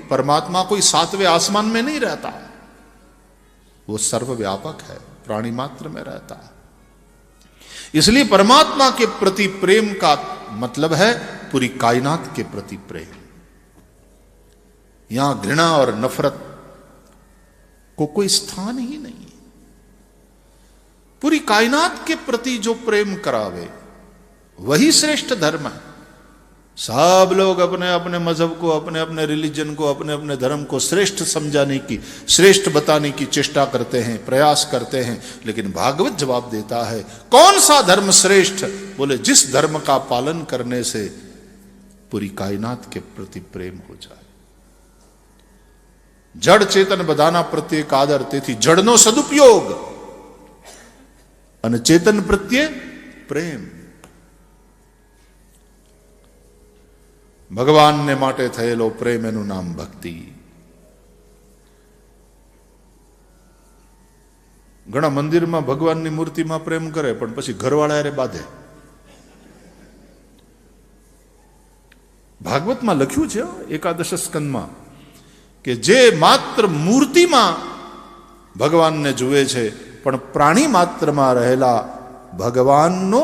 परमात्मा कोई 7वें आसमान में नहीं रहता, वो सर्वव्यापक है, प्राणी मात्र में रहता है। इसलिए परमात्मा के प्रति प्रेम का मतलब है पूरी कायनात के प्रति प्रेम। यहां घृणा और नफरत को कोई स्थान ही नहीं है। पूरी कायनात के प्रति जो प्रेम करावे वही श्रेष्ठ धर्म है। सब लोग अपने अपने मजहब को, अपने अपने रिलीजन को, अपने अपने धर्म को श्रेष्ठ समझाने की, श्रेष्ठ बताने की चेष्टा करते हैं, प्रयास करते हैं, लेकिन भागवत जवाब देता है कौन सा धर्म श्रेष्ठ? बोले जिस धर्म का पालन करने से पूरी कायनात के प्रति प्रेम हो जाए। जड़ चेतन बधाना प्रत्येक आदर, तेथी जड़नो सदुपयोग અને ચેતન પ્રત્યે પ્રેમ। ભગવાનને માટે થયેલો પ્રેમ એનું નામ ભક્તિ। ઘણા મંદિરમાં ભગવાનની મૂર્તિમાં પ્રેમ કરે પણ પછી ઘરવાળા હારે બાંધે। ભાગવતમાં લખ્યું છે એકાદશ સ્કંદમાં કે જે માત્ર મૂર્તિમાં ભગવાનને જુએ છે પણ પ્રાણી માત્રમાં રહેલા ભગવાનનો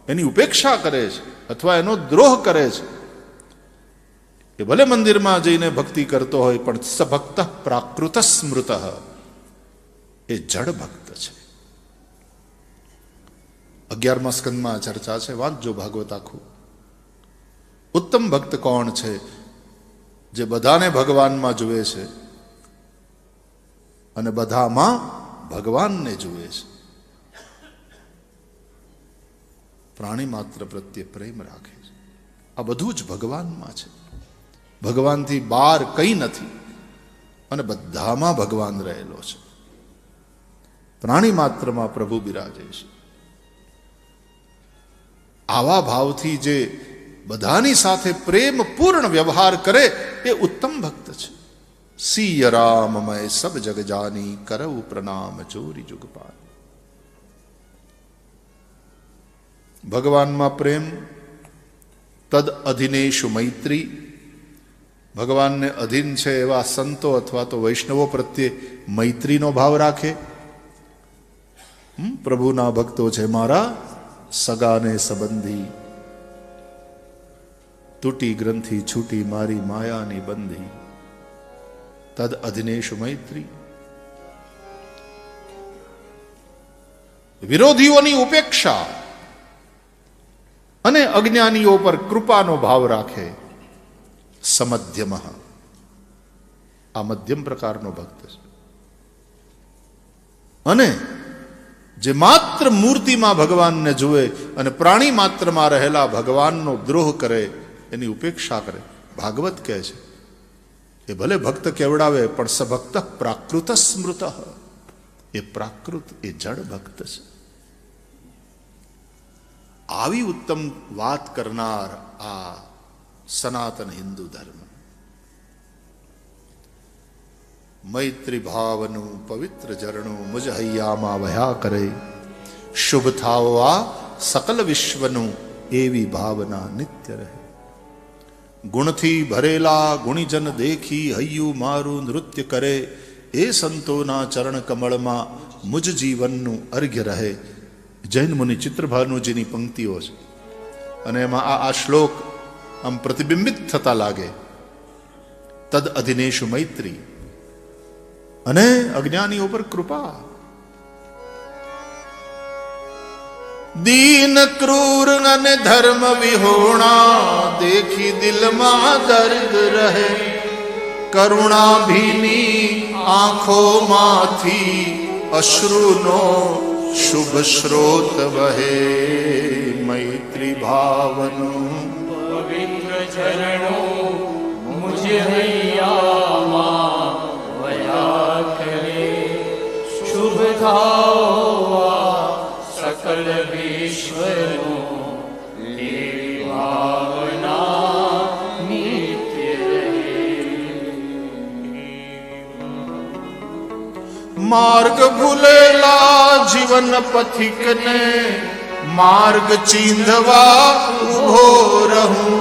એની ઉપેક્ષા કરે છે અથવા એનો દ્રોહ કરે છે, એ ભલે મંદિરમાં જઈને ભક્તિ કરતો હોય પણ સભક્ત પ્રાકૃત સ્મૃત, એ જડ ભક્ત છે। 11મા સ્કંદમાં ચર્ચા છે, વાંચજો ભાગવત આખું। ઉત્તમ ભક્ત કોણ છે? જે બધાને ભગવાનમાં જુએ છે અને બધામાં ભગવાનને જુએ છે, પ્રાણી માત્ર પ્રત્યે પ્રેમ રાખે છે। આ બધું જ ભગવાનમાં છે, ભગવાનથી બહાર કંઈ નથી અને બધામાં ભગવાન રહેલો છે। પ્રાણી માત્રમાં પ્રભુ બિરાજે છે। આવા ભાવથી જે બધાની સાથે પ્રેમ પૂર્ણ વ્યવહાર કરે એ ઉત્તમ ભક્ત છે। સિય રામમય સબ જગ જાની, કરઉ પ્રણામ ચોરી જુગપાલ। ભગવાનમાં પ્રેમ, તદ અધિનેશુ મૈત્રી, ભગવાનને અધીન છે એવા સંતો અથવા તો વૈષ્ણવો પ્રત્યે મૈત્રીનો ભાવ રાખે। પ્રભુના ભક્તો છે મારા સગાને સંબંધી, તૂટી ગ્રંથિ છૂટી મારી માયાની બંધી, તદ અધિનેશુ મૈત્રી। વિરોધીઓની ઉપેક્ષા અને અજ્ઞાનીઓ પર કૃપાનો ભાવ રાખે। સમધ્યમ, આ મધ્યમ પ્રકારનો ભક્ત છે। અને જે માત્ર મૂર્તિમાં ભગવાનને જુએ અને પ્રાણી માત્રમાં રહેલા ભગવાનનો દ્રોહ કરે, એની ઉપેક્ષા કરે, ભાગવત કહે છે એ ભલે ભક્ત કેવડાવે પણ સભક્ત પ્રાકૃત સ્મૃત, એ પ્રાકૃત, એ જડ ભક્ત છે। આવી ઉત્તમ વાત કરનાર આ સનાતન હિન્દુ ધર્મ મૈત્રી ભાવનું પવિત્ર ઝરણું મુજ હૈયામાં વહ્યા કરે। શુભ થાઓ આ સકલ વિશ્વનું, એવી ભાવના નિત્ય રહે। ગુણથી ભરેલા ગુણીજન દેખી, હૈયું મારું નૃત્ય કરે। એ સંતોના ચરણ કમળમાં મુજ જીવનનું અર્ઘ્ય રહે। જૈન મુનિ ચિત્રભાનુજીની પંક્તિઓ છે અને એમાં આ શ્લોક આમ પ્રતિબિંબિત થતા લાગે। તદ અધિનેશુ મૈત્રી, અને અજ્ઞાનીઓ પર કૃપા। દીન ક્રૂર અને ધર્મ વિહોણા, દેખી દિલમાં દર્દ રહે। કરુણા ભીની આંખોમાંથી અશ્રુનો શુભ સ્રોત વહે। મૈત્રી ભાવનું પવિત્ર ઝરણું મુજ હૈયામાં વહ્યા કરે। શુભ થાઓ સકલ વિશ્વનું, એવી ભાવના નિત્ય રહે। માર્ગ ભૂલેલા જીવન પથિકને, માર્ગ ચીંધવા ઉભો રહું।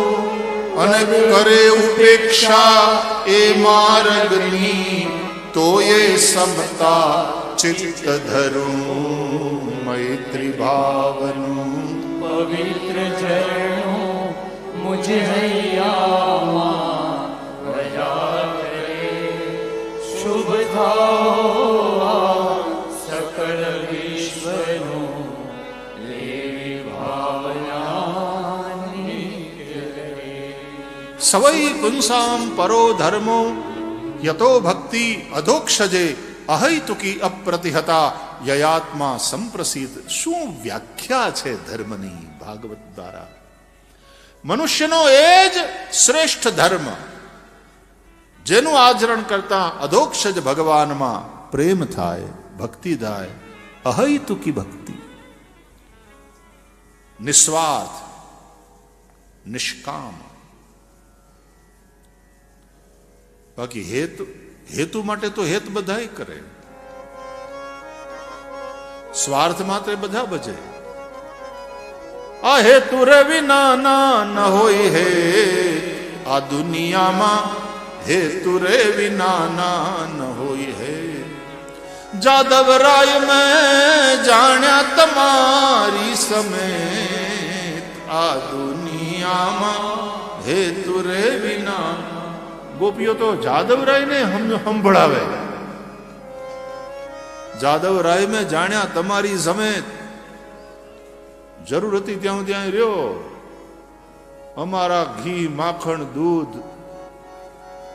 અને કરે ઉપેક્ષા એ માર્ગની, તો એ સમતા ચિત્ત ધરું મૈત્રી ભાવનું. પવિત્ર ઝરણું મુજ હૈયામાં વહ્યા કરે. શુભ થાઓ સકળ વિશ્વનું, લેવી ભાવના નિત્ય રહે. સવૈ પુંસામ પરો ધર્મો યતો ભક્તિ અધોક્ષજે અહૈતુકી અપ્રતિહતા યયાત્મા સંપ્રસિદ્ધ. શું વ્યાખ્યા છે ધર્મની ભાગવત દ્વારા. મનુષ્યનો એ જ શ્રેષ્ઠ ધર્મ જેનું આચરણ કરતા અધોક્ષજ ભગવાનમાં પ્રેમ થાય, ભક્તિ થાય. અહૈતુકી ભક્તિ, નિસ્વાર્થ, નિષ્કામ. બાકી હેતુ માટે તો હેત બધાય કરે, સ્વાર્થ માટે બધા ભજે. આ હેતુ રે વિના ના ન હોય હે, આ દુનિયામાં હેતુ રે વિના ના ન હોય હે. જાદવરાય મેં જાણ્યા તમારી સમેત, આ દુનિયામાં હેતુ રે વિના. ગોપીઓ તો જાદવરાયને સંભળાવે. જાદવરાય મેં જાણ્યા તમારી સમેત, જરૂર હતી ત્યાં ત્યાં રહ્યો. અમારા ઘી માખણ દૂધ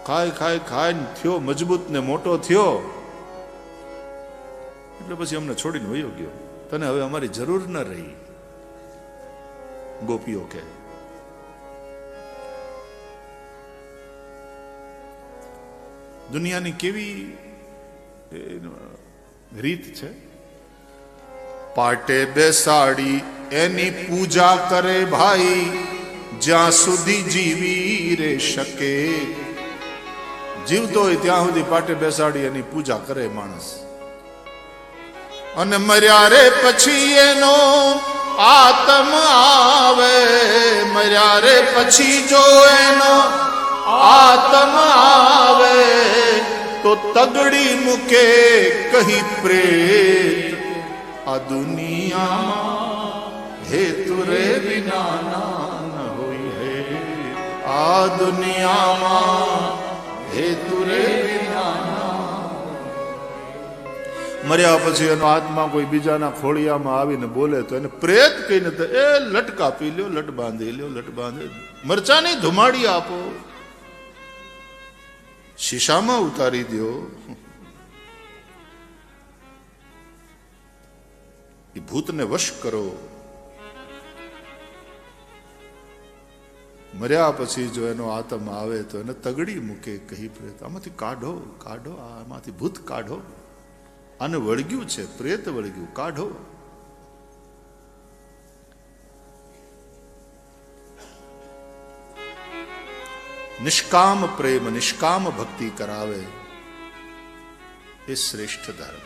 ખાય ખાય ખાય થયો મજબૂત ને મોટો થયો, એટલે પછી અમને છોડીને વયો ગયો. તને હવે અમારી જરૂર ન રહી. ગોપીઓ કે દુનિયાની કેવી રીત છે. પાટે બેસાડી એની પૂજા કરે ભાઈ, જ્યાં સુધી જીવી રે શકે. જીવતો હોય ત્યાં સુધી પાટે બેસાડી એની પૂજા કરે માણસ. અને મર્યા રે પછી એનો આત્મ આવે, મર્યા રે પછી જો એનો આત્મ આવે, તો તગડી મૂકે કહી પ્રેત. આ દુનિયામાં હેતુ રે વિના ના હોય હે, આ દુનિયામાં હેતુ રે વિના. મર્યા પછી એનો આત્મા કોઈ બીજાના ખોળિયામાં આવીને બોલે તો એને પ્રેત કહીને તો એ લટ કાપી લ્યો, લટ બાંધી લ્યો, લટ બાંધી મરચાની ધુમાડી આપો, શીશામાં ઉતારી દો. એ ભૂતને વશ કરો. મર્યા પછી જો એનો આત્મ આવે તો એને તગડી મૂકે કહી પ્રેત. આમાંથી કાઢો, કાઢો, આમાંથી ભૂત કાઢો. આને વળગ્યું છે, પ્રેત વળગ્યું, કાઢો. નિષ્કામ પ્રેમ, નિષ્કામ ભક્તિ કરાવે એ શ્રેષ્ઠ ધર્મ.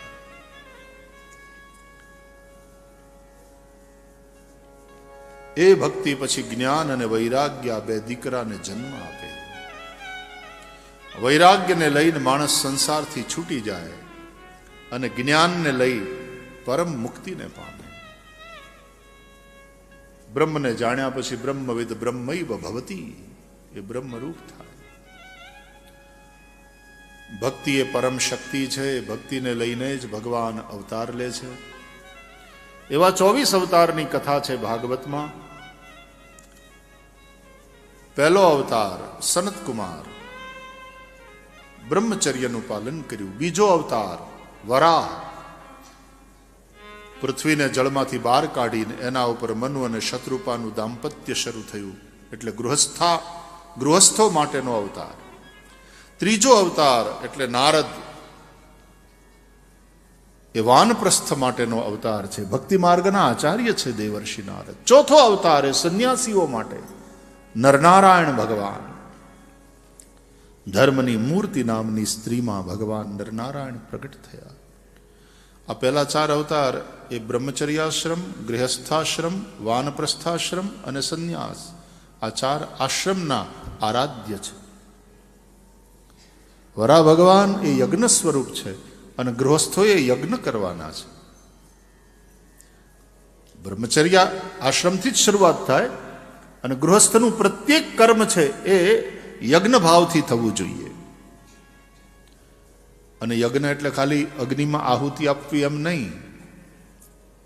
એ ભક્તિ પછી જ્ઞાન અને વૈરાગ્ય બે દીકરાને જન્મ આપે. વૈરાગ્યને લઈને માણસ સંસારથી છૂટી જાય અને જ્ઞાનને લઈ પરમ મુક્તિને પામે. બ્રહ્મને જાણ્યા પછી બ્રહ્મવિદ બ્રહ્મૈવ ભવતી, એ બ્રહ્મરૂપ થાય. ભક્તિ એ પરમ શક્તિ છે. ભક્તિને લઈને જ ભગવાન અવતાર લે છે. એવા 24 અવતારની કથા છે ભાગવતમાં. પહેલો અવતાર સનત કુમાર, બ્રહ્મચર્યનું પાલન કર્યું. બીજો અવતાર વરાહ, પૃથ્વીને જળમાંથી બહાર કાઢીને એના ઉપર મનુ અને શત્રુપાનું દાંપત્ય શરૂ થયું, એટલે ગૃહસ્થો માટેનો અવતાર. ત્રીજો અવતાર એટલે નારદ, એ વાનપ્રસ્થ માટેનો અવતાર છે. ભક્તિ માર્ગના આચાર્ય છે દેવર્ષિ નારદ. ચોથો અવતાર એ સંન્યાસીઓ માટે નરનારાયણ ભગવાન. ધર્મની મૂર્તિ નામની સ્ત્રીમાં ભગવાન નરનારાયણ પ્રગટ થયા. આ પહેલા 4 અવતાર એ બ્રહ્મચર્યાશ્રમ, ગૃહસ્થાશ્રમ, વાનપ્રસ્થાશ્રમ અને સંન્યાસ આ 4 આશ્રમના આરાધ્ય છે. વરા ભગવાન એ યજ્ઞ સ્વરૂપ છે અને ગૃહસ્થોએ યજ્ઞ કરવાના છે. બ્રહ્મચર્ય આશ્રમથી જ શરૂઆત થાય અને ગૃહસ્થનું પ્રત્યેક કર્મ છે એ યજ્ઞ ભાવથી થવું જોઈએ. અને યજ્ઞ એટલે ખાલી અગ્નિમાં આહુતિ આપવી એમ નહીં.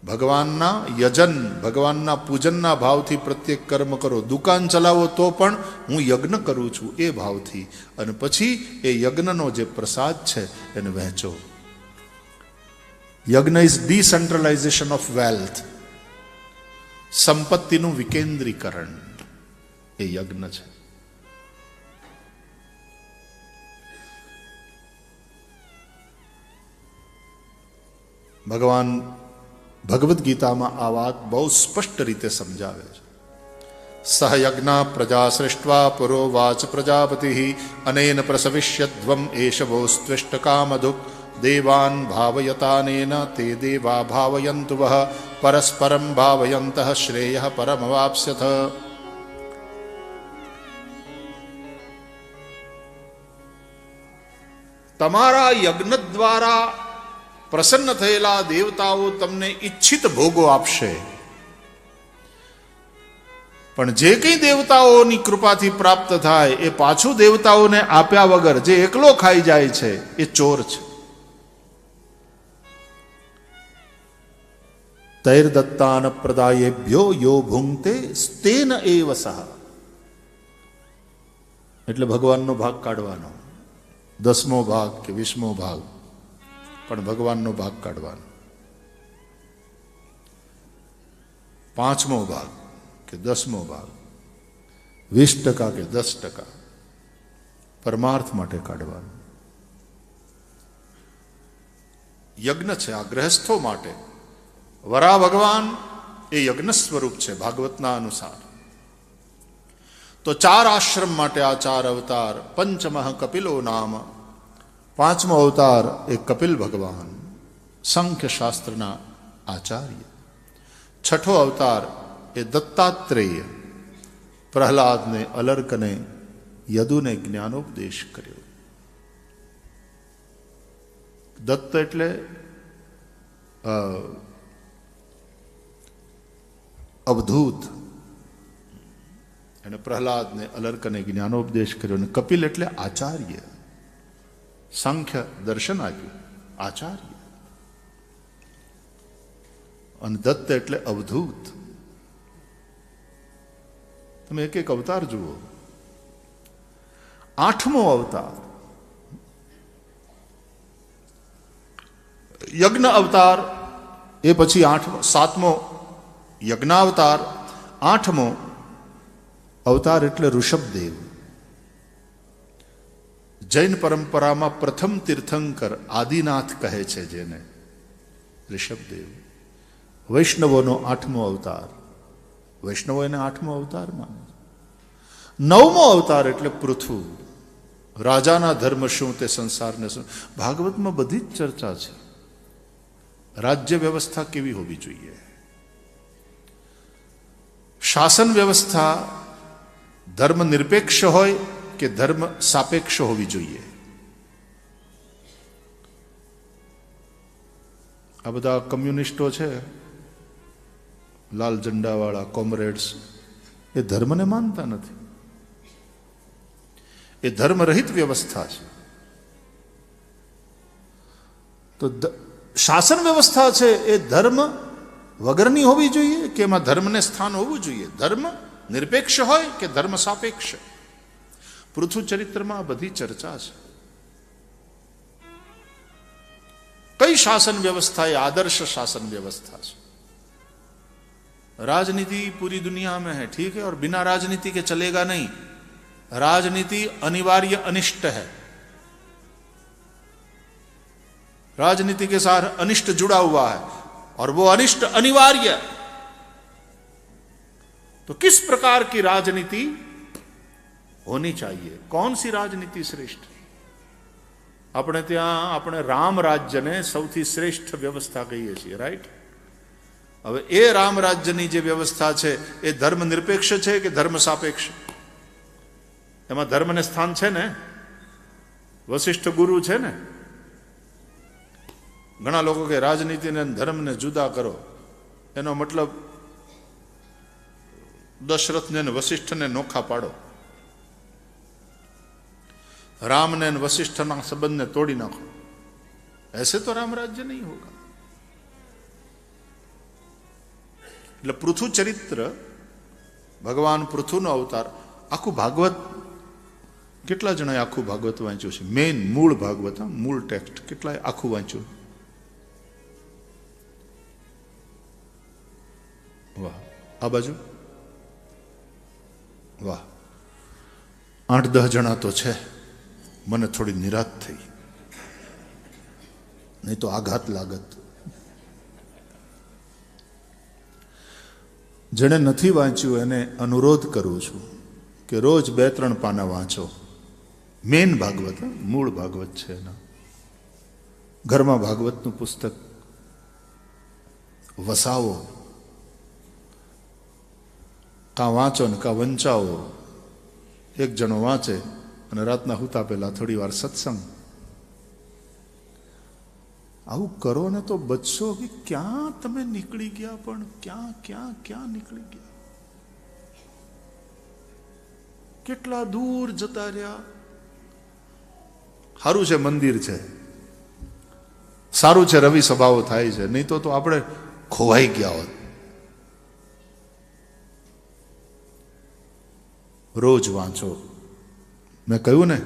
ભગવાનના યજન, ભગવાનના પૂજનના ભાવથી પ્રત્યેક કર્મ કરો. દુકાન ચલાવો તો પણ હું યજ્ઞ કરું છું એ ભાવથી, અને પછી એ યજ્ઞનો જે પ્રસાદ છે એને વહેંચો. યજ્ઞ ઇઝ ડિસેન્ટ્રલાઇઝેશન ઓફ વેલ્થ. સંપત્તિનું વિકેન્દ્રીકરણ એ યજ્ઞ છે. ભગવાન ભગવદ્ ગીતામાં આ વાત બહુ સ્પષ્ટ રીતે સમજાવે છે. સહયજ્ઞ પ્રજા સૃષ્ટવા પુરોવાચ પ્રજાપતિ અનેન પ્રસવિષ્યધ્વમ એષવોસ્ત્વિષ્ટ કામધુક દેવાન ભાવયતાનેન તે દેવા ભાવયંતુ વઃ પરસ્પરમ ભાવયંતઃ શ્રેયઃ પરમવાપ્સ્યથ. તમારા યજ્ઞ દ્વારા પ્રસન્ન થયેલા દેવતાઓ તમને ઈચ્છિત ભોગો આપશે, પણ જે કંઈ દેવતાઓની કૃપાથી પ્રાપ્ત થાય એ પાછું દેવતાઓને આપ્યા વગર જે એકલો ખાઈ જાય છે એ ચોર છે. તૈર દત્તાન પ્રદાયેભ્યો યો ભુંક્તે સ્તેન એવ સહ. એટલે ભગવાનનો ભાગ કાઢવાનો, 10મો ભાગ કે 20મો ભાગ, પણ ભગવાનનો ભાગ કાઢવાનો. 5મો ભાગ કે 10મો ભાગ, 20% કે 10% પરમાર્થ માટે કાઢવાનો. યજ્ઞ છે આ ગૃહસ્થો માટે. વરા ભગવાન એ યજ્ઞ સ્વરૂપ છે ભાગવતના અનુસાર. તો 4 આશ્રમ માટે આ 4 અવતાર. પંચમઃ કપિલો નામ, 5મો અવતાર એ કપિલ ભગવાન, સંખ્ય શાસ્ત્રના આચાર્ય. 6ઠો અવતાર એ દત્તાત્રેય, પ્રહલાદને, અલર્કને, યદુને જ્ઞાનોપદેશ કર્યો. દત્ત એટલે અવધૂત, એને પ્રહલાદને, અલર્કને જ્ઞાનોપદેશ કર્યો. અને કપિલ એટલે આચાર્ય, સાંખ્ય દર્શન આપ્યું, આચાર્ય. અને દત્ત એટલે અવધૂત. તમે એક એક અવતાર જુઓ. 8મો અવતાર યજ્ઞ અવતાર, એ પછી 7મો યજ્ઞાવતાર, 8મો અવતાર એટલે ઋષભદેવ. જૈન પરંપરામાં પ્રથમ તીર્થંકર આદિનાથ કહે છે જેને, ઋષભદેવ. વૈષ્ણવોનો 8મો અવતાર, વૈષ્ણવો એને 8મો અવતાર માને. 9મો અવતાર એટલે પૃથુ. રાજાના ધર્મ શું તે સંસારને શું. ભાગવતમાં બધી જ ચર્ચા છે. રાજ્ય વ્યવસ્થા કેવી હોવી જોઈએ, શાસન વ્યવસ્થા ધર્મ નિરપેક્ષ હોય કે ધર્મ સાપેક્ષ હોવી જોઈએ. આ બધા કમ્યુનિસ્ટો છે, લાલ ઝંડાવાળા કોમરેડ્સ, એ ધર્મને માનતા નથી. એ ધર્મરહિત વ્યવસ્થા છે. તો શાસન વ્યવસ્થા છે એ ધર્મ વગરની હોવી જોઈએ કે એમાં ધર્મને સ્થાન હોવું જોઈએ? ધર્મ નિરપેક્ષ હોય કે ધર્મ સાપેક્ષ? પૃથુ ચરિત્રમાં આ બધી ચર્ચા છે. કઈ शासन व्यवस्था ये आदर्श शासन व्यवस्था है? राजनीति पूरी दुनिया में है, ठीक है, और बिना राजनीति के चलेगा नहीं. राजनीति अनिवार्य अनिष्ट है. राजनीति के साथ अनिष्ट जुड़ा हुआ है और वो अनिष्ट अनिवार्य. तो किस प्रकार की राजनीति होनी चाहिए? कौन सी राजनीति श्रेष्ठ? આપણે રામ રાજ્યને સૌથી શ્રેષ્ઠ વ્યવસ્થા કહીએ છીએ, રાઈટ? હવે એ રામ રાજ્યની જે વ્યવસ્થા છે એ ધર્મ નિરપેક્ષ છે કે ધર્મ સાપેક્ષ? એમાં ધર્મને સ્થાન છે ને? વશિષ્ઠ ગુરુ છે ને. ઘણા લોકો કે રાજનીતિને ધર્મને જુદા કરો, એનો મતલબ દશરથને અને વશિષ્ઠને નોખા પાડો, રામને અને વશિષ્ઠના સંબંધને તોડી નાખો. ऐसे तो राम राज्य नहीं होगा. એટલે પૃથુ ચરિત્ર, ભગવાન પૃથુનો અવતાર. આખું ભાગવત કેટલા જણાએ આખું ભાગવત વાંચ્યું છે? મેઇન મૂળ ભાગવત, મૂળ ટેક્સ્ટ કેટલાય આખું વાંચ્યું? વાહ. આ બાજુ વાહ, 8-10 જણા તો છે. મને થોડી નિરાશ થઈ, નહીં તો આઘાત લાગત. જેણે નથી વાંચ્યું એને અનુરોધ કરું છું કે રોજ 2-3 પાના વાંચો. મેન ભાગવત, મૂળ ભાગવત છે એના. ઘરમાં ભાગવતનું પુસ્તક વસાવો, કાં વાંચો ને કાં વંચાવો. એક જણો વાંચે અને રાતના હુતા પહેલા થોડી વાર સત્સંગ. આવું કરો ને તો બચશો. કે ક્યાં તમે નીકળી ગયા, પણ ક્યાં ક્યાં ક્યાં નીકળી ગયા, કેટલા દૂર જતા રહ્યા. સારું છે મંદિર છે, સારું છે રવિ સભાઓ થાય છે, નહીં તો આપણે ખોવાઈ ગયા હોત. રોજ વાંચો. મેં કહ્યું ને,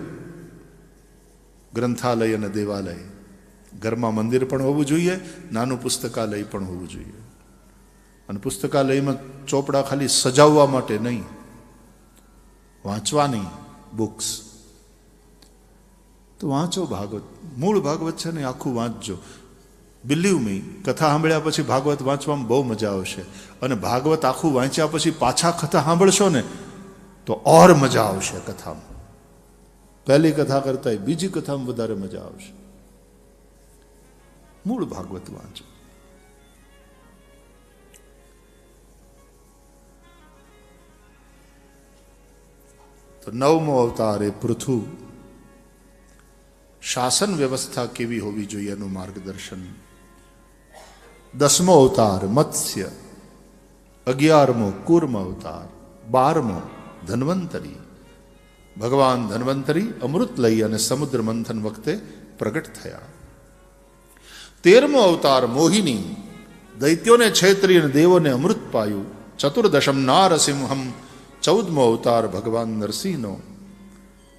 ગ્રંથાલય અને દેવાલય. ઘરમાં મંદિર પણ હોવું જોઈએ, નાનું પુસ્તકાલય પણ હોવું જોઈએ. અને પુસ્તકાલયમાં ચોપડા ખાલી સજાવવા માટે નહીં, વાંચવાની બુક્સ. તો વાંચો ભાગવત. મૂળ ભાગવત છે ને આખું વાંચજો. બિલીવ મી, કથા સાંભળ્યા પછી ભાગવત વાંચવામાં બહુ મજા આવશે. અને ભાગવત આખું વાંચ્યા પછી પાછા કથા સાંભળશો ને તો ઓર મજા આવશે કથામાં. પહેલી કથા કરતા બીજી કથામાં વધારે મજા આવશે. મૂળ ભાગવત વાંચો. તો 9મો અવતાર એ પૃથુ. શાસન વ્યવસ્થા કેવી હોવી જોઈએ એનું માર્ગદર્શન. 10મો અવતાર મત્સ્ય. 11મો કૂર્મ અવતાર. 12મો ધન્વંતરી. ભગવાન ધન્વંતરી અમૃત લઈ અને સમુદ્ર મંથન વખતે પ્રગટ થયા. 13મો અવતાર મોહિની. દૈત્યોને છેતરી અને દેવોને અમૃત પાયું. 14દશમ નારસિંહમ. 14મો અવતાર ભગવાન નરસિંહનો.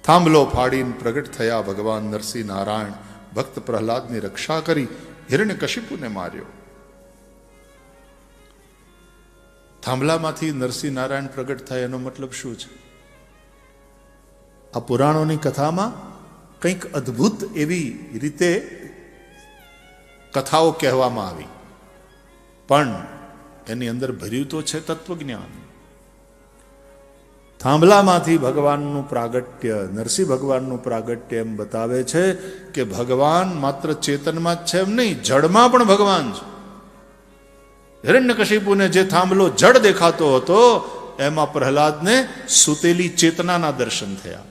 થાંભલો ફાડીને પ્રગટ થયા ભગવાન નરસિંહ નારાયણ. ભક્ત પ્રહલાદની રક્ષા કરી હિરણ્યકશિપુને માર્યો. થાંભલામાંથી નરસિંહ નારાયણ પ્રગટ થાય એનો મતલબ શું છે? આ પુરાણોની કથામાં કંઈક અદ્ભુત એવી રીતે કથાઓ કહેવામાં આવી, પણ એની અંદર ભર્યું તો છે તત્વજ્ઞાન. થાંભલામાંથી ભગવાનનું પ્રાગટ્ય, નરસિંહ ભગવાનનું પ્રાગટ્ય એમ બતાવે છે કે ભગવાન માત્ર ચેતનમાં જ છે એમ નહીં, જડમાં પણ ભગવાન છે. હિરણ્યકશિપુને જે થાંભલો જડ દેખાતો હતો એમાં પ્રહલાદને સુતેલી ચેતનાના દર્શન થયા.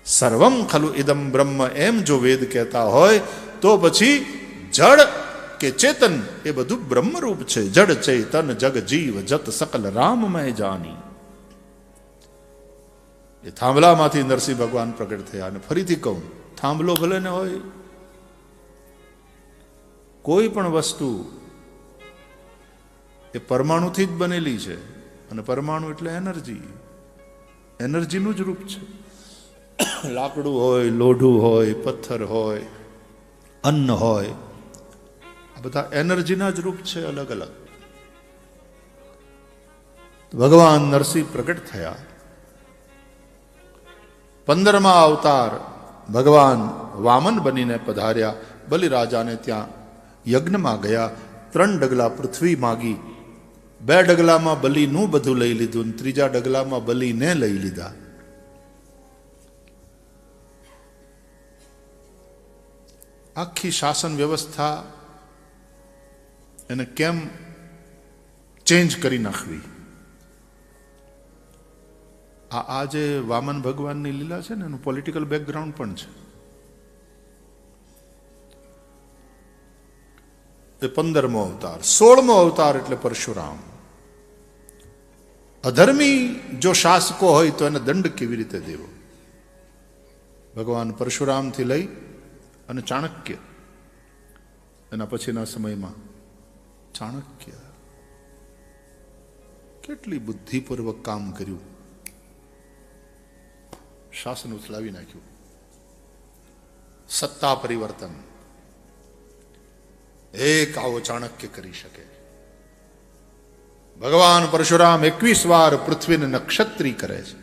સર્વમ ખલુ ઇદમ બ્રહ્મ એમ જો વેદ કહેતા હોય તો પછી જડ કે ચેતન એ બધું બ્રહ્મરૂપ છે. જડ ચેતન જગ જીવ જત સકલ રામમય જાની. એ થાંભલામાંથી નરસિંહ ભગવાન પ્રગટ થયા. અને ફરીથી કહું, થાંભલો ભલે ને હોય, કોઈ પણ વસ્તુ એ પરમાણુથી જ બનેલી છે. અને પરમાણુ એટલે એનર્જી, એનર્જીનું જ રૂપ છે. લાકડું હોય, લોઢું હોય, પથ્થર હોય, અન્ન હોય, આ બધા એનર્જીના જ રૂપ છે, અલગ અલગ. ભગવાન નરસિંહ પ્રગટ થયા. 15મા અવતાર ભગવાન વામન બનીને પધાર્યા. બલિરાજાને ત્યાં યજ્ઞમાં ગયા. 3 ડગલા પૃથ્વી માગી. 2 ડગલામાં બલિનું બધું લઈ લીધું, 3જા ડગલામાં બલિને લઈ લીધા. આખી શાસન વ્યવસ્થા એને કેમ ચેન્જ કરી નાખવી. આ જે વામન ભગવાનની લીલા છે ને એનું પોલિટિકલ બેકગ્રાઉન્ડ પણ છે. એ 15મો અવતાર. 16મો અવતાર એટલે પરશુરામ. અધર્મી જો શાસકો હોય તો એને દંડ કેવી રીતે દેવો? ભગવાન પરશુરામથી લઈ અને ચાણક્ય, એના પછીના સમયમાં ચાણક્ય કેટલી બુદ્ધિપૂર્વક કામ કર્યું. શાસન ઉથલાવી નાખ્યું. સત્તા પરિવર્તન એક આવો ચાણક્ય કરી શકે. ભગવાન પરશુરામ 21 વાર પૃથ્વીને નક્ષત્રી કરે છે.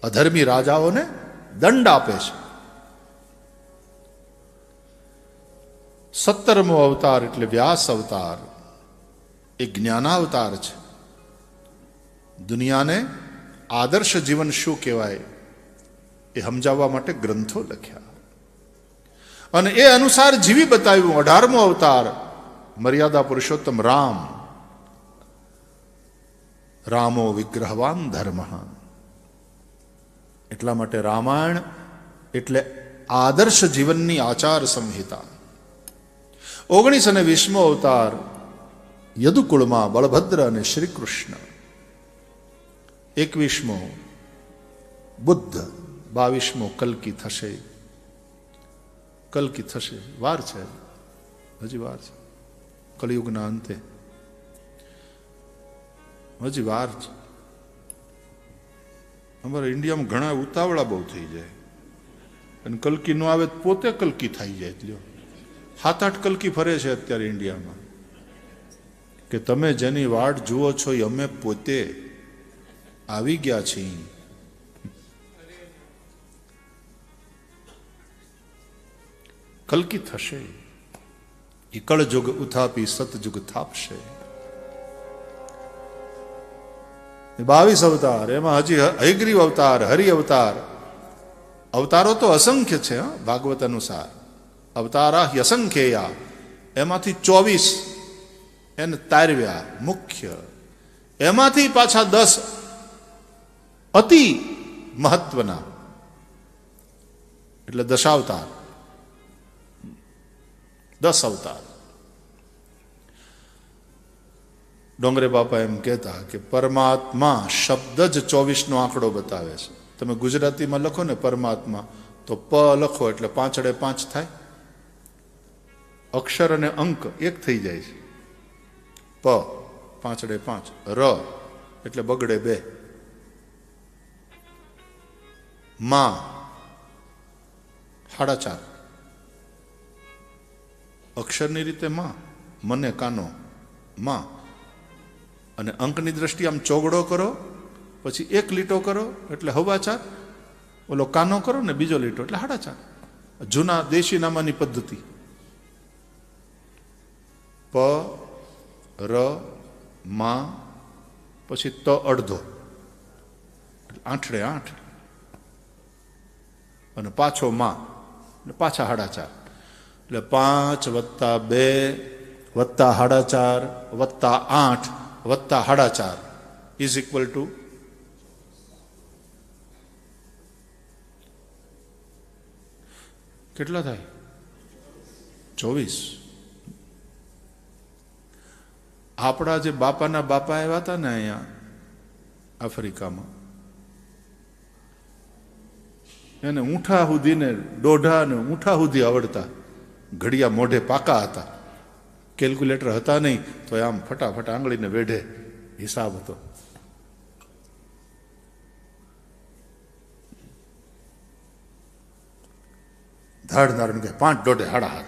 અધર્મી રાજાઓને દંડ આપે છે. 17મો અવતાર એટલે વ્યાસ અવતાર. એ જ્ઞાનાવતાર છે. દુનિયાને આદર્શ જીવન શું કહેવાય એ સમજાવવા માટે ગ્રંથો લખ્યા અને એ અનુસાર જીવી બતાવ્યું. 18મો અવતાર મર્યાદા પુરુષોત્તમ રામ. રામો વિગ્રહવાન ધર્મ. એટલા માટે રામાયણ એટલે આદર્શ જીવનની આચાર સંહિતા. 19 અને 20મો અવતાર યદુકુળમાં બળભદ્ર અને શ્રી કૃષ્ણ. 21મો બુદ્ધ. 22મો કલ્કી થશે. કલ્કી થશે, વાર છે, હજી વાર છે. કલિયુગના અંતે હજી વાર છે. અમારા ઇન્ડિયામાં ઘણા ઉતાવળા બહુ થઈ જાય અને કલ્કી નો આવે પોતે કલ્કી થઈ જાય. લ્યો 7-8 કલ્કી ફરે છે અત્યારે ઇન્ડિયામાં કે તમે જેની વાટ જુઓ છો એ અમે પોતે આવી ગયા છીએ. કલ્કી થશે. એ કળજુગ ઉથાપી સતજુગ થાપશે. 22 અવતાર. એમાં હજી હયગ્રીવ અવતાર, હરિ અવતાર. અવતારો તો અસંખ્ય છે ભાગવત અનુસાર. અવતારા અસંખ્યેયા. એમાંથી 24 એને તારવ્યા મુખ્ય. એમાંથી પાછા 10 અતિ મહત્વના એટલે દશાવતાર. 10 અવતાર. ડોંગરે બાપા એમ કહેતા કે પરમાત્મા શબ્દ જ 24નો આંકડો બતાવે છે. તમે ગુજરાતીમાં લખો ને પરમાત્મા તો પ લખો એટલે 5 થાય. અક્ષર અને અંક એક થઈ જાય છે. પ 5 ર એટલે બગડે 2. માં 4.5 અક્ષરની રીતે માં, મને કાનો માં. અને અંકની દ્રષ્ટિએ આમ ચોગડો કરો પછી 1 લીટો કરો એટલે 4.5. ઓલો કાનો કરો ને બીજો લીટો એટલે 4.5. જૂના દેશી નામાની પદ્ધતિ. પ ર માં પછી ત અડધો 8 અને પાછો માં એટલે પાછા 4.5 એટલે 5 + 2 + 4.5 + 8 + 4.5 ઇઝ ઇક્વલ ટુ કેટલા થાય? 24. આપણા જે બાપાના બાપા આવ્યા હતા ને અહીંયા આફ્રિકામાં, એને ઊંઠા સુધી ને દોઢા ને ઊંઠા સુધી આવડતા. ઘડિયા મોઢે પાકા હતા. કેલ્ક્યુલેટર હતા નહીં તો આમ ફટાફટ આંગળીને વેઢે હિસાબ હતો. ધાડ નારણ કે 5 દોઢે 8.5.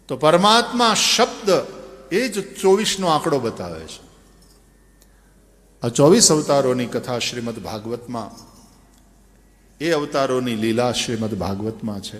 તો પરમાત્મા શબ્દ એ જ 24નો આંકડો બતાવે છે. આ 24 અવતારોની કથા શ્રીમદ ભાગવતમાં, એ અવતારોની લીલા શ્રીમદ ભાગવતમાં છે.